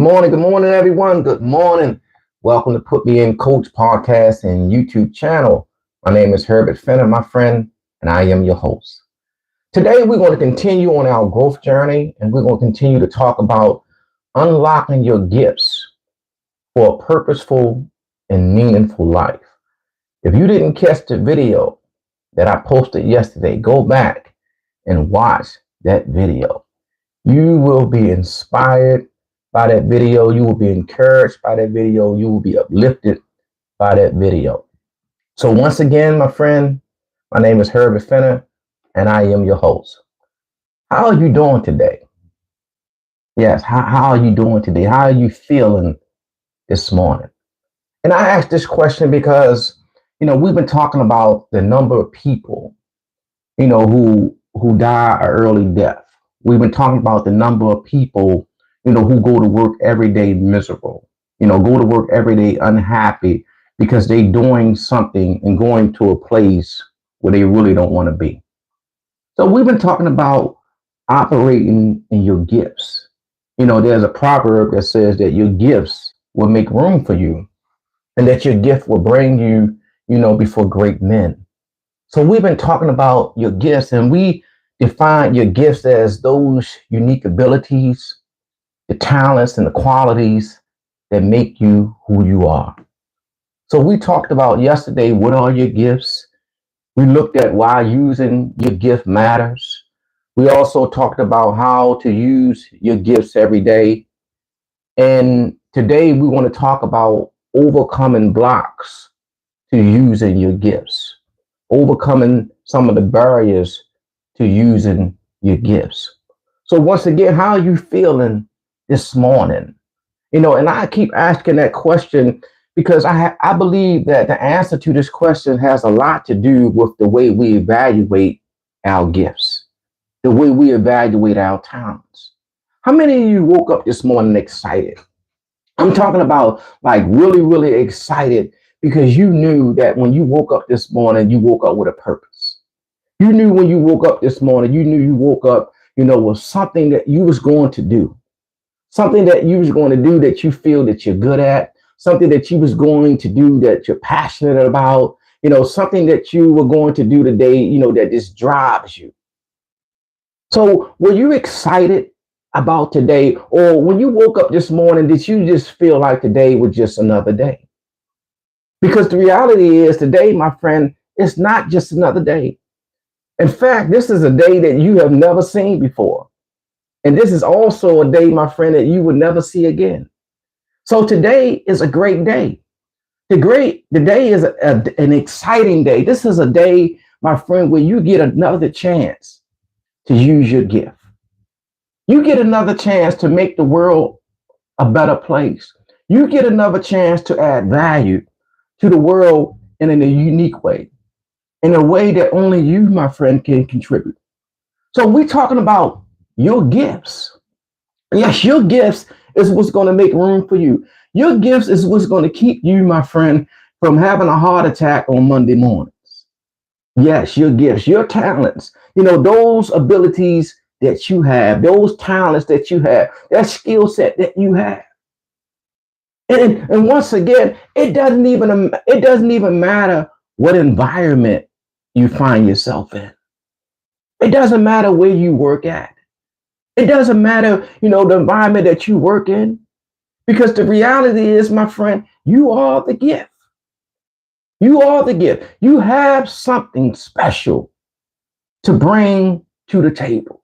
Good morning, everyone. Good morning. Welcome to Put Me In Coach podcast and YouTube channel. My name is Herbert Fenner, my friend, and I am your host. Today, we're going to continue on our growth journey, and we're going to continue to talk about unlocking your gifts for a purposeful and meaningful life. If you didn't catch the video that I posted yesterday, go back and watch that video. You will be inspired by that video. You will be encouraged by that video. You will be uplifted by that video. So once again, my friend, my name is Herbert Fenner, and I am your host. How are you doing today? Yes, how are you doing today? How are you feeling this morning? And I ask this question because, we've been talking about the number of people, who die an early death. We've been talking about the number of people who go to work every day miserable, go to work every day unhappy because they're doing something and going to a place where they really don't want to be. So we've been talking about operating in your gifts. There's a proverb that says that your gifts will make room for you and that your gift will bring you, before great men. So we've been talking about your gifts, and we define your gifts as those unique abilities, the talents and the qualities that make you who you are. So we talked about yesterday, what are your gifts? We looked at why using your gift matters. We also talked about how to use your gifts every day. And today we want to talk about overcoming blocks to using your gifts, overcoming some of the barriers to using your gifts. So once again, how are you feeling this morning? And I keep asking that question because I believe that the answer to this question has a lot to do with the way we evaluate our gifts, the way we evaluate our talents. How many of you woke up this morning excited? I'm talking about like really, really excited because you knew that when you woke up this morning, you woke up with a purpose. You knew when you woke up this morning, you knew you woke up, with something that you was going to do. Something that you was going to do that you feel that you're good at, something that you was going to do that you're passionate about, something that you were going to do today, that just drives you. So were you excited about today? Or when you woke up this morning, did you just feel like today was just another day? Because the reality is today, my friend, it's not just another day. In fact, this is a day that you have never seen before. And this is also a day, my friend, that you will never see again. So today is a great day. The day is an exciting day. This is a day, my friend, where you get another chance to use your gift. You get another chance to make the world a better place. You get another chance to add value to the world in a unique way, in a way that only you, my friend, can contribute. So we're talking about your gifts. Yes, your gifts is what's going to make room for you. Your gifts is what's going to keep you, my friend, from having a heart attack on Monday mornings. Yes, your gifts, your talents, those abilities that you have, those talents that you have, that skill set that you have. And once again, it doesn't even matter what environment you find yourself in. It doesn't matter where you work at. It doesn't matter, the environment that you work in, because the reality is, my friend, you are the gift. You are the gift. You have something special to bring to the table.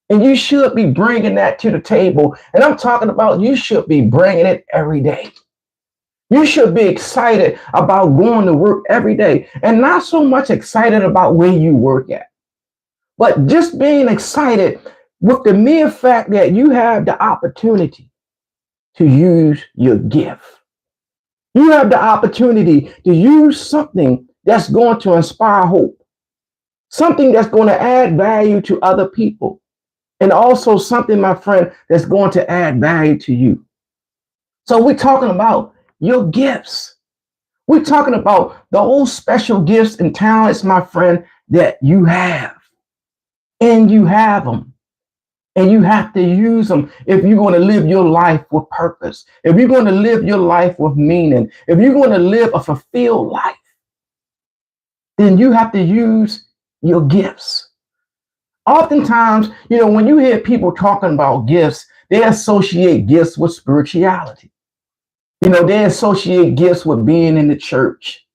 And you should be bringing that to the table. And I'm talking about you should be bringing it every day. You should be excited about going to work every day, and not so much excited about where you work at, but just being excited with the mere fact that you have the opportunity to use your gift. You have the opportunity to use something that's going to inspire hope, something that's going to add value to other people, and also something, my friend, that's going to add value to you. So we're talking about your gifts. We're talking about those special gifts and talents, my friend, that you have. And you have them. And you have to use them if you're going to live your life with purpose, if you're going to live your life with meaning, if you're going to live a fulfilled life, then you have to use your gifts. Oftentimes, when you hear people talking about gifts, they associate gifts with spirituality. They associate gifts with being in the church.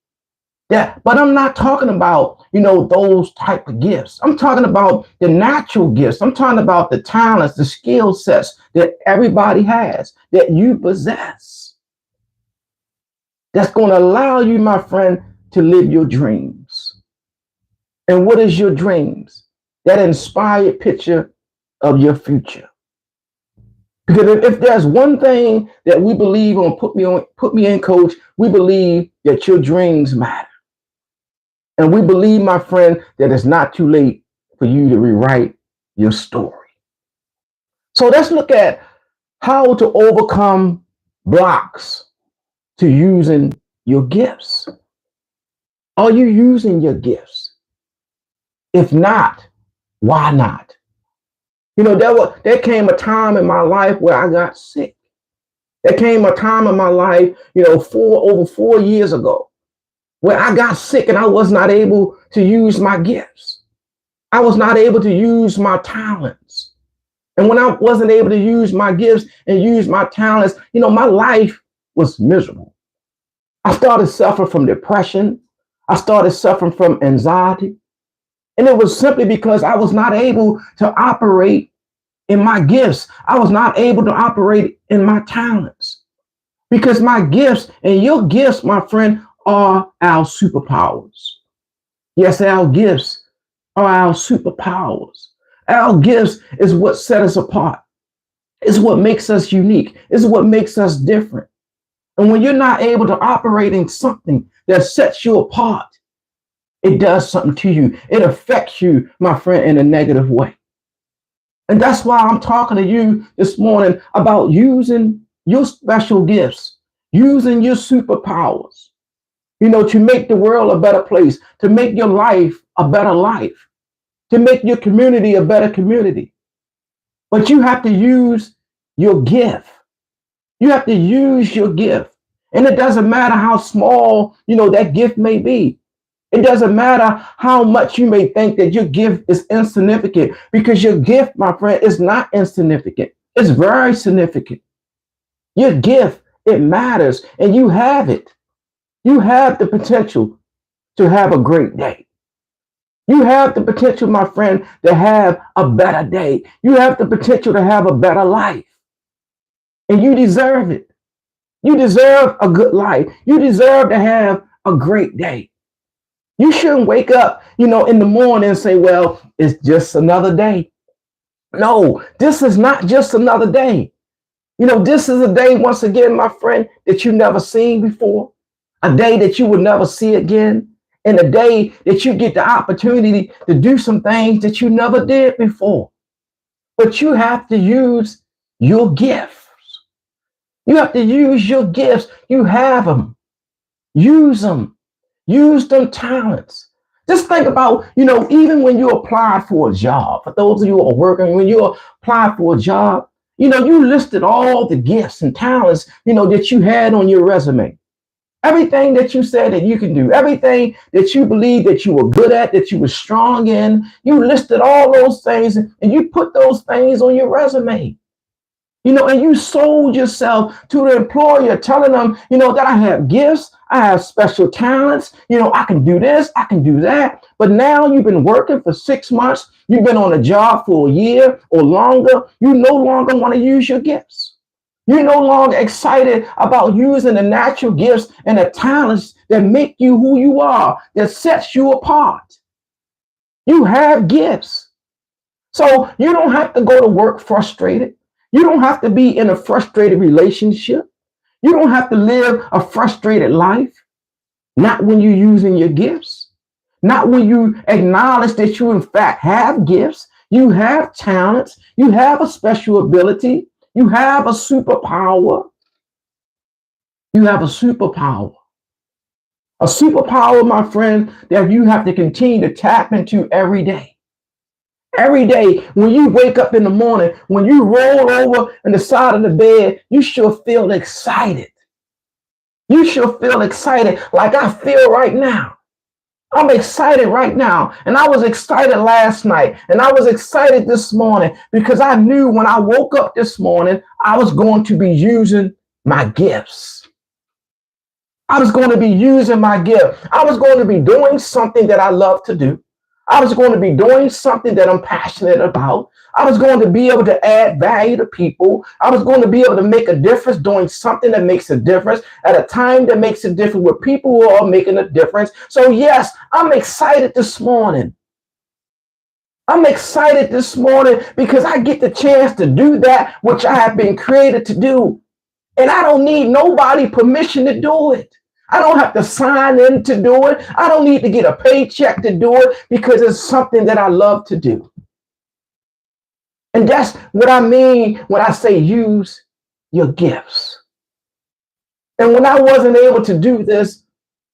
Yeah, but I'm not talking about, those type of gifts. I'm talking about the natural gifts. I'm talking about the talents, the skill sets that everybody has, that you possess. That's going to allow you, my friend, to live your dreams. And what is your dreams? That inspired picture of your future. Because if there's one thing that we believe on, put me in, coach, we believe that your dreams matter. And we believe, my friend, that it's not too late for you to rewrite your story. So let's look at how to overcome blocks to using your gifts. Are you using your gifts? If not, why not? There came a time in my life where I got sick. There came a time in my life, over 4 years ago, where I got sick and I was not able to use my gifts. I was not able to use my talents. And when I wasn't able to use my gifts and use my talents, my life was miserable. I started suffering from depression. I started suffering from anxiety. And it was simply because I was not able to operate in my gifts. I was not able to operate in my talents. Because my gifts and your gifts, my friend, are our superpowers. Yes, our gifts are our superpowers. Our gifts is what set us apart. It's what makes us unique. It's what makes us different. And when you're not able to operate in something that sets you apart, it does something to you. It affects you, my friend, in a negative way. And that's why I'm talking to you this morning about using your special gifts, using your superpowers, to make the world a better place, to make your life a better life, to make your community a better community. But you have to use your gift. You have to use your gift. And it doesn't matter how small, that gift may be. It doesn't matter how much you may think that your gift is insignificant, because your gift, my friend, is not insignificant. It's very significant. Your gift, it matters, and you have it. You have the potential to have a great day. You have the potential, my friend, to have a better day. You have the potential to have a better life. And you deserve it. You deserve a good life. You deserve to have a great day. You shouldn't wake up, in the morning and say, well, it's just another day. No, this is not just another day. This is a day, once again, my friend, that you never seen before, a day that you will never see again, and a day that you get the opportunity to do some things that you never did before. But you have to use your gifts. You have to use your gifts. You have them. Use them. Use them talents. Just think about, even when you apply for a job, for those of you who are working, when you apply for a job, you listed all the gifts and talents, that you had on your resume. Everything that you said that you can do, everything that you believe that you were good at, that you were strong in, you listed all those things and you put those things on your resume. And you sold yourself to the employer, telling them, that I have gifts, I have special talents, I can do this, I can do that. But now you've been working for 6 months, you've been on a job for a year or longer, you no longer want to use your gifts. You're no longer excited about using the natural gifts and the talents that make you who you are, that sets you apart. You have gifts. So you don't have to go to work frustrated. You don't have to be in a frustrated relationship. You don't have to live a frustrated life. Not when you're using your gifts. Not when you acknowledge that you, in fact, have gifts. You have talents. You have a special ability. You have a superpower. You have a superpower. A superpower, my friend, that you have to continue to tap into every day. Every day, when you wake up in the morning, when you roll over on the side of the bed, you should feel excited. You should feel excited like I feel right now. I'm excited right now. And I was excited last night. And I was excited this morning because I knew when I woke up this morning, I was going to be using my gifts. I was going to be using my gift. I was going to be doing something that I love to do. I was going to be doing something that I'm passionate about. I was going to be able to add value to people. I was going to be able to make a difference doing something that makes a difference at a time that makes a difference with people who are making a difference. So yes, I'm excited this morning. I'm excited this morning because I get the chance to do that which I have been created to do. And I don't need nobody permission to do it. I don't have to sign in to do it. I don't need to get a paycheck to do it because it's something that I love to do. And that's what I mean when I say use your gifts. And when I wasn't able to do this,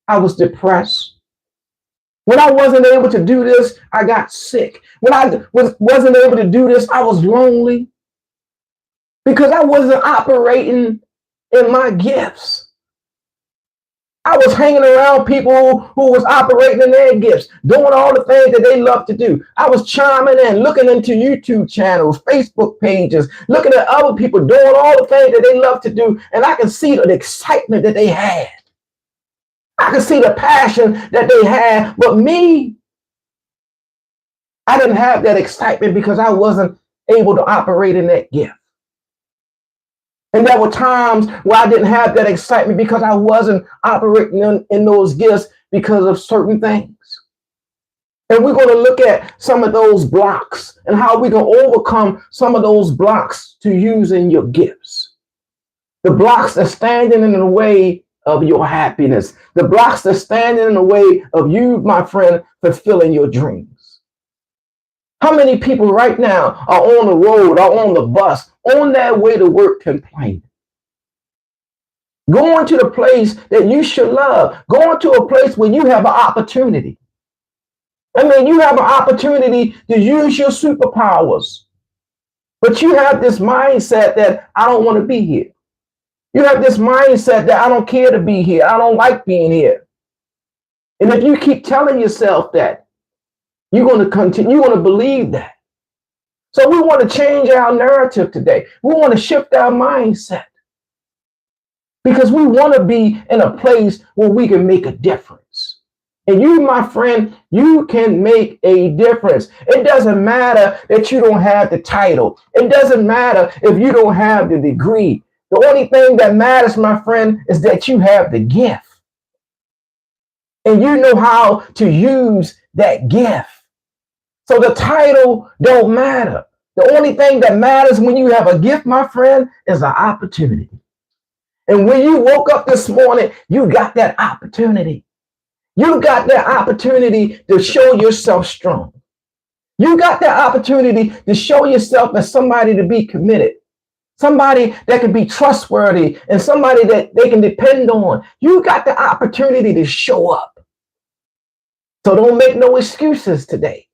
I was depressed. When I wasn't able to do this, I got sick. When I wasn't able to do this, I was lonely because I wasn't operating in my gifts. I was hanging around people who was operating in their gifts, doing all the things that they love to do. I was chiming in, looking into YouTube channels, Facebook pages, looking at other people doing all the things that they love to do, and I could see the excitement that they had. I could see the passion that they had, but me, I didn't have that excitement because I wasn't able to operate in that gift. And there were times where I didn't have that excitement because I wasn't operating in those gifts because of certain things. And we're going to look at some of those blocks and how we can overcome some of those blocks to using your gifts. The blocks that are standing in the way of your happiness. The blocks that are standing in the way of you, my friend, fulfilling your dreams. How many people right now are on the road or on the bus, on their way to work complaining? Going to the place that you should love. Going to a place where you have an opportunity. I mean, you have an opportunity to use your superpowers. But you have this mindset that I don't want to be here. You have this mindset that I don't care to be here. I don't like being here. And if you keep telling yourself that, you're going to continue, you're going to believe that. So we want to change our narrative today. We want to shift our mindset because we want to be in a place where we can make a difference. And you, my friend, you can make a difference. It doesn't matter that you don't have the title. It doesn't matter if you don't have the degree. The only thing that matters, my friend, is that you have the gift. And you know how to use that gift. So the title don't matter. The only thing that matters when you have a gift, my friend, is an opportunity. And when you woke up this morning, you got that opportunity. You got that opportunity to show yourself strong. You got that opportunity to show yourself as somebody to be committed. Somebody that can be trustworthy and somebody that they can depend on. You got the opportunity to show up. So don't make no excuses today.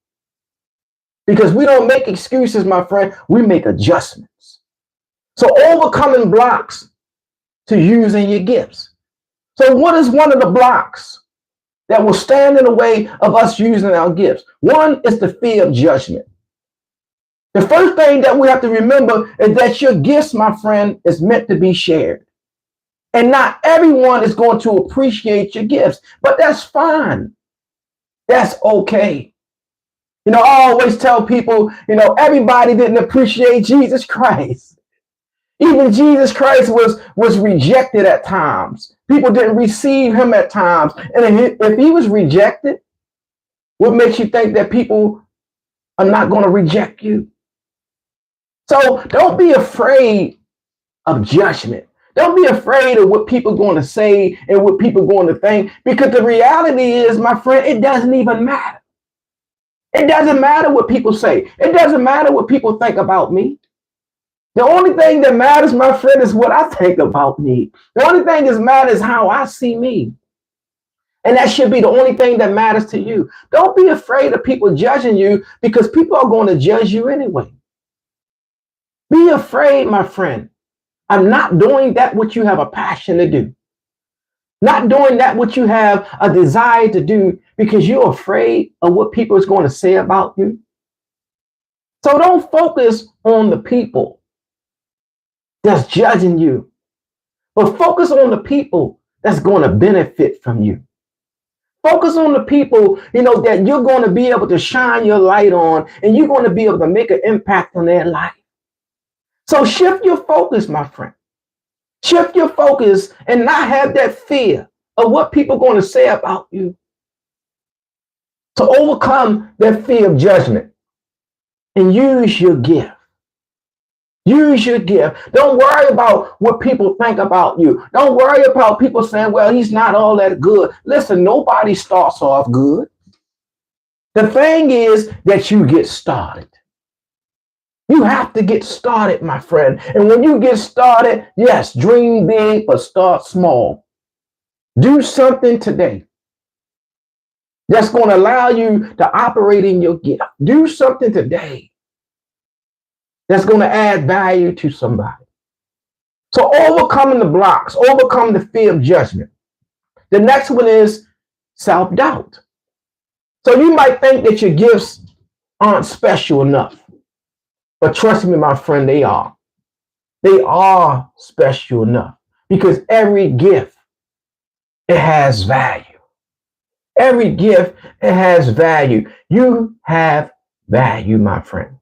Because we don't make excuses, my friend. We make adjustments. So overcoming blocks to using your gifts. So what is one of the blocks that will stand in the way of us using our gifts? One is the fear of judgment. The first thing that we have to remember is that your gifts, my friend, is meant to be shared. And not everyone is going to appreciate your gifts, but that's fine. That's okay. You know, I always tell people, everybody didn't appreciate Jesus Christ. Even Jesus Christ was rejected at times. People didn't receive him at times. And if he was rejected, what makes you think that people are not going to reject you? So don't be afraid of judgment. Don't be afraid of what people are going to say and what people are going to think. Because the reality is, my friend, it doesn't even matter. It doesn't matter what people say. It doesn't matter what people think about me. The only thing that matters, my friend, is what I think about me. The only thing that matters is how I see me. And that should be the only thing that matters to you. Don't be afraid of people judging you because people are going to judge you anyway. Be afraid, my friend, of not doing that which you have a passion to do. Not doing that which you have a desire to do because you're afraid of what people is going to say about you. So don't focus on the people that's judging you, but focus on the people that's going to benefit from you. Focus on the people, that you're going to be able to shine your light on, and you're going to be able to make an impact on their life. So shift your focus, my friend. Shift your focus and not have that fear of what people are going to say about you. To overcome that fear of judgment and use your gift. Use your gift. Don't worry about what people think about you. Don't worry about people saying, well, he's not all that good. Listen, nobody starts off good. The thing is that you get started. You have to get started, my friend. And when you get started, yes, dream big, but start small. Do something today that's going to allow you to operate in your gift. Do something today that's going to add value to somebody. So overcoming the blocks, overcome the fear of judgment. The next one is self-doubt. So you might think that your gifts aren't special enough. But trust me, my friend, they are. They are special enough because every gift, it has value. Every gift, it has value. You have value, my friend.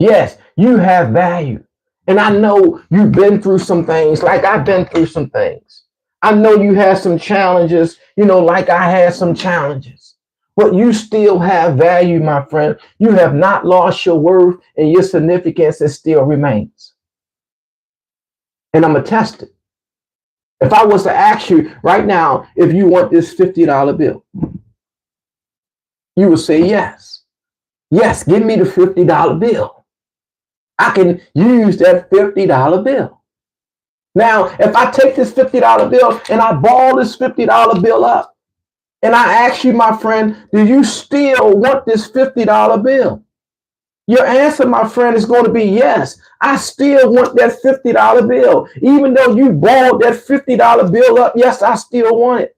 Yes, you have value. And I know you've been through some things like I've been through some things. I know you had some challenges, like I had some challenges. But you still have value, my friend. You have not lost your worth, and your significance, it still remains. And I'm attested. If I was to ask you right now if you want this $50 bill, you would say yes. Yes, give me the $50 bill. I can use that $50 bill. Now, if I take this $50 bill and I ball this $50 bill up, and I ask you, my friend, do you still want this $50 bill? Your answer, my friend, is going to be yes. I still want that $50 bill. Even though you balled that $50 bill up, yes, I still want it.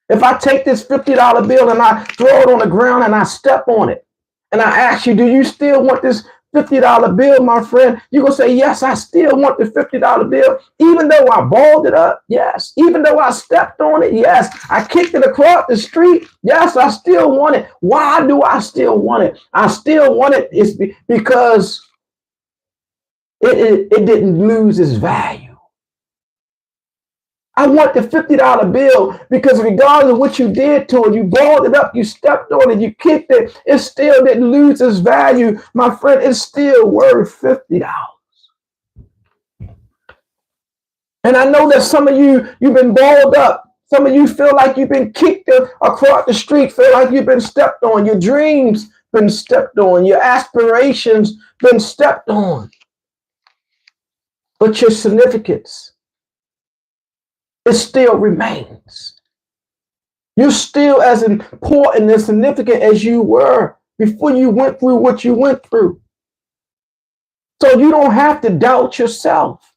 If I take this $50 bill and I throw it on the ground and I step on it, and I ask you, do you still want this $50 bill, my friend? You're going to say, yes, I still want the $50 bill. Even though I balled it up, yes. Even though I stepped on it, yes. I kicked it across the street, yes, I still want it. Why do I still want it? I still want it because it didn't lose its value. I want the $50 bill because regardless of what you did to it, you balled it up, you stepped on it, you kicked it, it still didn't lose its value. My friend, it's still worth $50. And I know that some of you've been balled up. Some of you feel like you've been kicked across the street, feel like you've been stepped on. Your dreams been stepped on. Your aspirations been stepped on. But your significance, it still remains. You're still as important and significant as you were before you went through what you went through. So you don't have to doubt yourself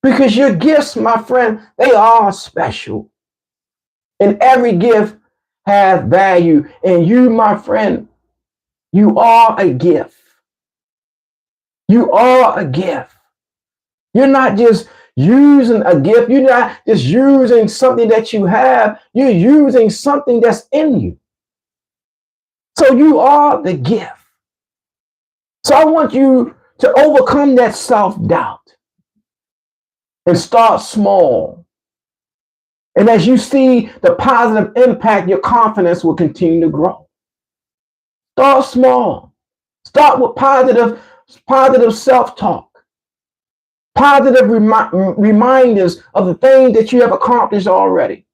because your gifts, my friend, they are special. And every gift has value. And you, my friend, you are a gift. You are a gift. You're not just using a gift. You're not just using something that you have. You're using something that's in you. So you are the gift. So I want you to overcome that self-doubt and start small. And as you see the positive impact, your confidence will continue to grow. Start small. Start with positive self-talk. Positive reminders of the things that you have accomplished already.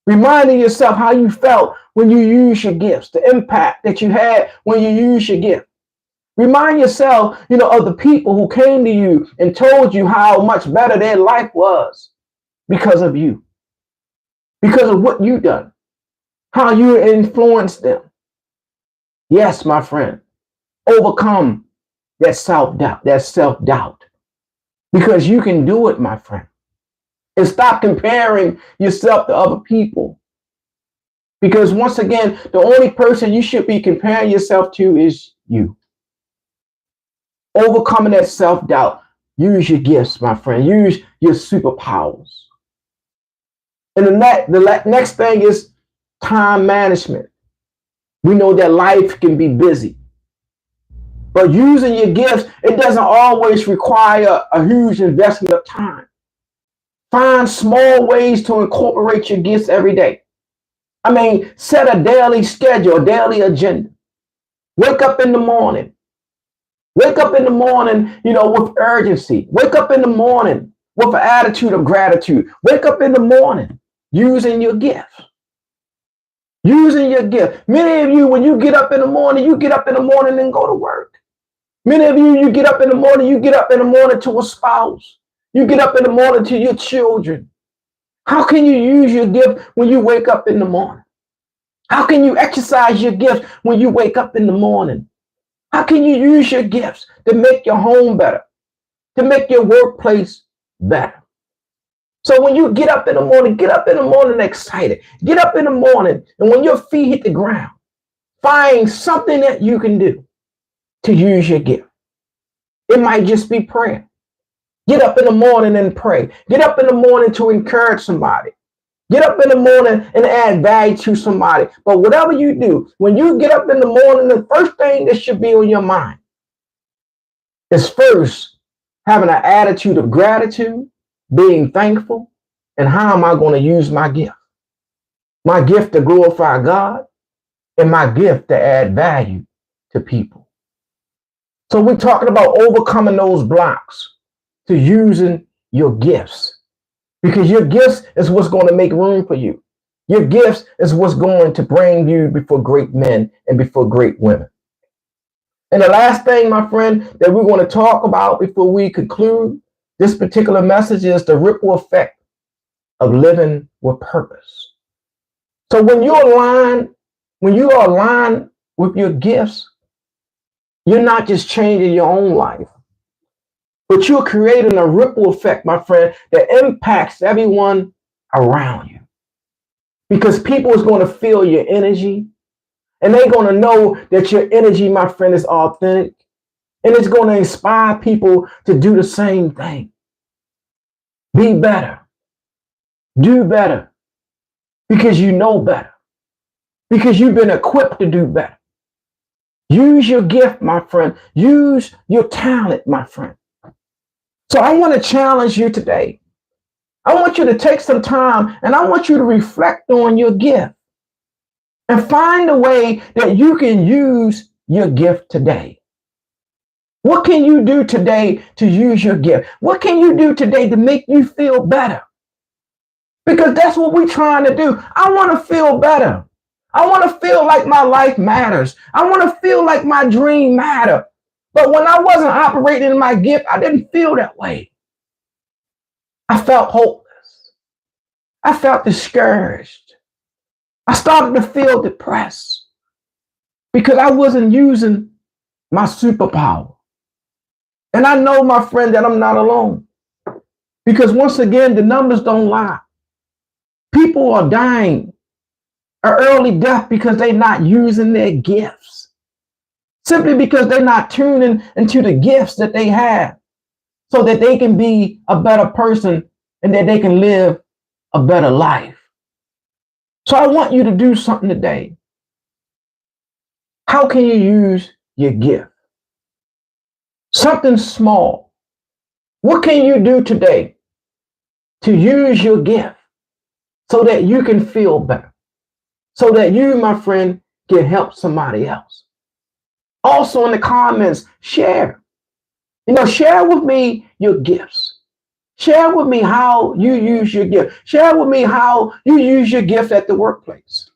Reminding yourself how you felt when you used your gifts, the impact that you had when you used your gift. Remind yourself, of the people who came to you and told you how much better their life was because of you. because of what you've done, how you influenced them. Yes, my friend, overcome that self-doubt, because you can do it, my friend. And stop comparing yourself to other people. Because once again, the only person you should be comparing yourself to is you. Overcoming that self-doubt. Use your gifts, my friend. Use your superpowers. And the next thing is time management. We know that life can be busy. But using your gifts, it doesn't always require a huge investment of time. Find small ways to incorporate your gifts every day. I mean, set a daily schedule, a daily agenda. Wake up in the morning. Wake up in the morning, with urgency. Wake up in the morning with an attitude of gratitude. Wake up in the morning using your gift. Using your gift. Many of you, when you get up in the morning, you get up in the morning and go to work. Many of you, you get up in the morning, to a spouse. You get up in the morning to your children. How can you use your gift when you wake up in the morning? How can you exercise your gift when you wake up in the morning? How can you use your gifts to make your home better, to make your workplace better? So when you get up in the morning excited. Get up in the morning, and when your feet hit the ground, find something that you can do to use your gift. It might just be prayer. Get up in the morning and pray. Get up in the morning to encourage somebody. Get up in the morning and add value to somebody. But whatever you do, when you get up in the morning, the first thing that should be on your mind is first having an attitude of gratitude, being thankful, and how am I going to use my gift? My gift to glorify God and my gift to add value to people. So we're talking about overcoming those blocks to using your gifts. Because your gifts is what's going to make room for you. Your gifts is what's going to bring you before great men and before great women. And the last thing, my friend, that we're going to talk about before we conclude this particular message is the ripple effect of living with purpose. So when you are aligned with your gifts, you're not just changing your own life, but you're creating a ripple effect, my friend, that impacts everyone around you. Because people is going to feel your energy, and they're going to know that your energy, my friend, is authentic, and it's going to inspire people to do the same thing. Be better. Do better. Because you know better. Because you've been equipped to do better. Use your gift, my friend. Use your talent, my friend. So I want to challenge you today. I want you to take some time and I want you to reflect on your gift and find a way that you can use your gift today. What can you do today to use your gift? What can you do today to make you feel better? Because that's what we're trying to do. I want to feel better. I want to feel like my life matters. I want to feel like my dream matters. But when I wasn't operating in my gift, I didn't feel that way. I felt hopeless. I felt discouraged. I started to feel depressed because I wasn't using my superpower. And I know, my friend, that I'm not alone. Because once again, the numbers don't lie. People are dying an early death because they're not using their gifts. Simply because they're not tuning into the gifts that they have so that they can be a better person and that they can live a better life. So I want you to do something today. How can you use your gift? Something small. What can you do today to use your gift so that you can feel better? So that you, my friend, can help somebody else. Also in the comments, share. Share with me your gifts. Share with me how you use your gift. Share with me how you use your gift at the workplace.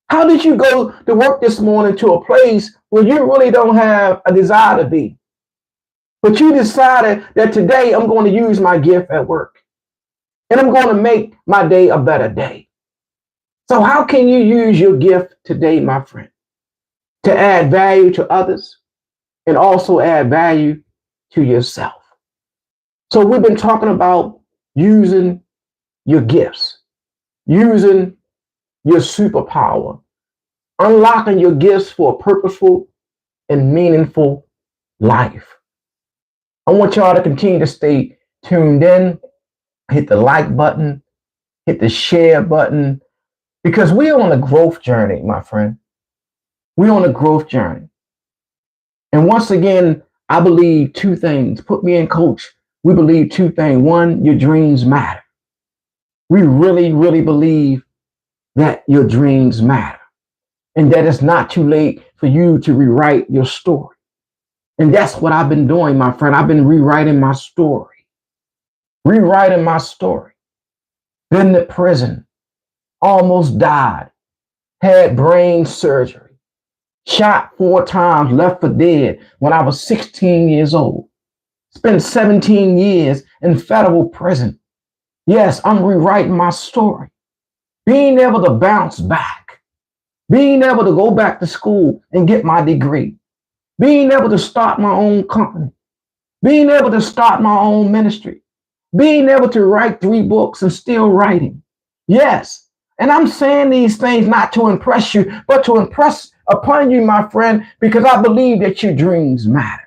How did you go to work this morning to a place where you really don't have a desire to be? But you decided that today I'm going to use my gift at work. And I'm going to make my day a better day. So how can you use your gift today, my friend, to add value to others and also add value to yourself? So we've been talking about using your gifts, using your superpower, unlocking your gifts for a purposeful and meaningful life. I want y'all to continue to stay tuned in, hit the like button, hit the share button, because we're on a growth journey, my friend. We're on a growth journey. And once again, I believe two things. Put me in, coach. We believe two things. One, your dreams matter. We really, really believe that your dreams matter and that it's not too late for you to rewrite your story. And that's what I've been doing, my friend. I've been rewriting my story. Rewriting my story. Been to prison, almost died, had brain surgery, shot 4 times, left for dead when I was 16 years old. Spent 17 years in federal prison. Yes, I'm rewriting my story. Being able to bounce back. Being able to go back to school and get my degree. Being able to start my own company. Being able to start my own ministry. Being able to write 3 books and still writing. Yes. And I'm saying these things not to impress you, but to impress upon you, my friend, because I believe that your dreams matter.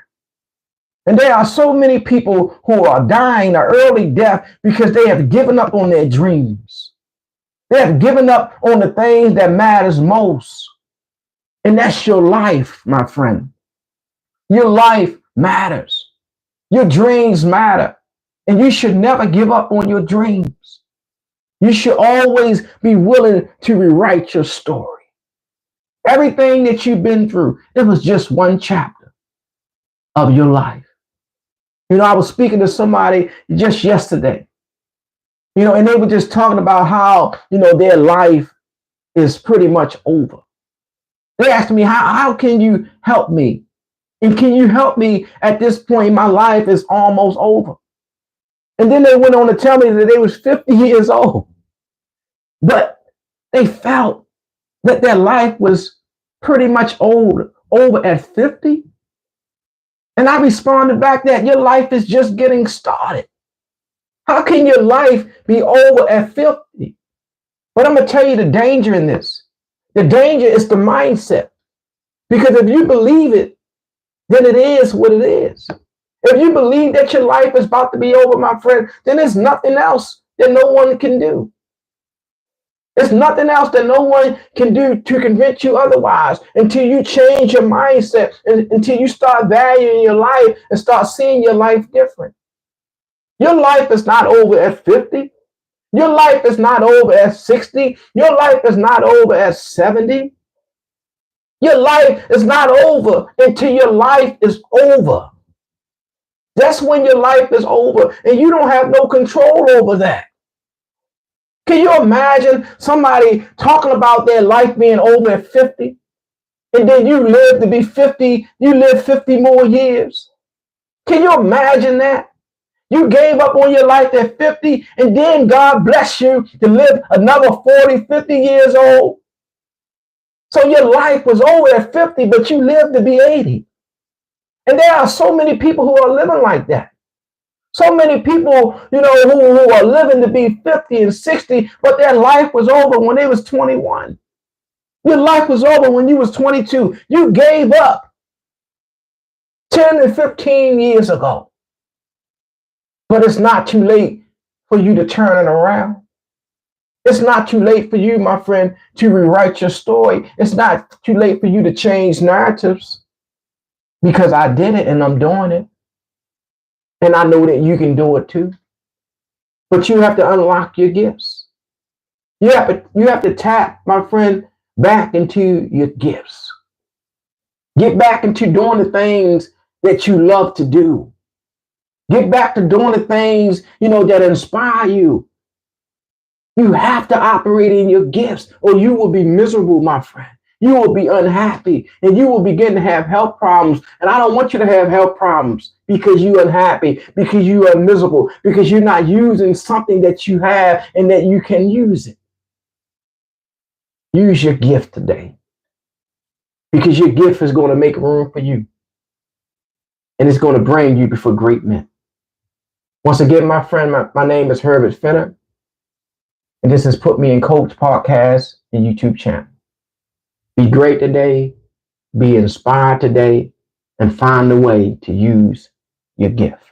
And there are so many people who are dying an early death because they have given up on their dreams. They have given up on the things that matters most. And that's your life, my friend. Your life matters. Your dreams matter. And you should never give up on your dreams. You should always be willing to rewrite your story. Everything that you've been through, it was just one chapter of your life. You know, I was speaking to somebody just yesterday, and they were just talking about how, their life is pretty much over. They asked me, how can you help me? And can you help me at this point? My life is almost over. And then they went on to tell me that they was 50 years old. But they felt that their life was pretty much over at 50. And I responded back that your life is just getting started. How can your life be over at 50? But I'm going to tell you the danger in this. The danger is the mindset. Because if you believe it, then it is what it is. If you believe that your life is about to be over, my friend, then there's nothing else that no one can do. There's nothing else that no one can do to convince you otherwise until you change your mindset and until you start valuing your life and start seeing your life different. Your life is not over at 50. Your life is not over at 60. Your life is not over at 70. Your life is not over until your life is over. That's when your life is over and you don't have no control over that. Can you imagine somebody talking about their life being over at 50 and then you live to be 50, you live 50 more years? Can you imagine that? You gave up on your life at 50 and then God bless you to live another 40, 50 years old. So your life was over at 50, but you lived to be 80. And there are so many people who are living like that. So many people, who are living to be 50 and 60, but their life was over when they was 21. Your life was over when you was 22. You gave up 10 and 15 years ago. But it's not too late for you to turn it around. It's not too late for you, my friend, to rewrite your story. It's not too late for you to change narratives because I did it and I'm doing it. And I know that you can do it too. But you have to unlock your gifts. You have to tap, my friend, back into your gifts. Get back into doing the things that you love to do. Get back to doing the things, that inspire you. You have to operate in your gifts or you will be miserable, my friend. You will be unhappy and you will begin to have health problems. And I don't want you to have health problems because you're unhappy, because you are miserable, because you're not using something that you have and that you can use it. Use your gift today, because your gift is going to make room for you, and it's going to bring you before great men. Once again, my friend, my name is Herbert Fenner, and this has Put Me in Coach podcast and YouTube channel. Be great today, be inspired today, and find a way to use your gift.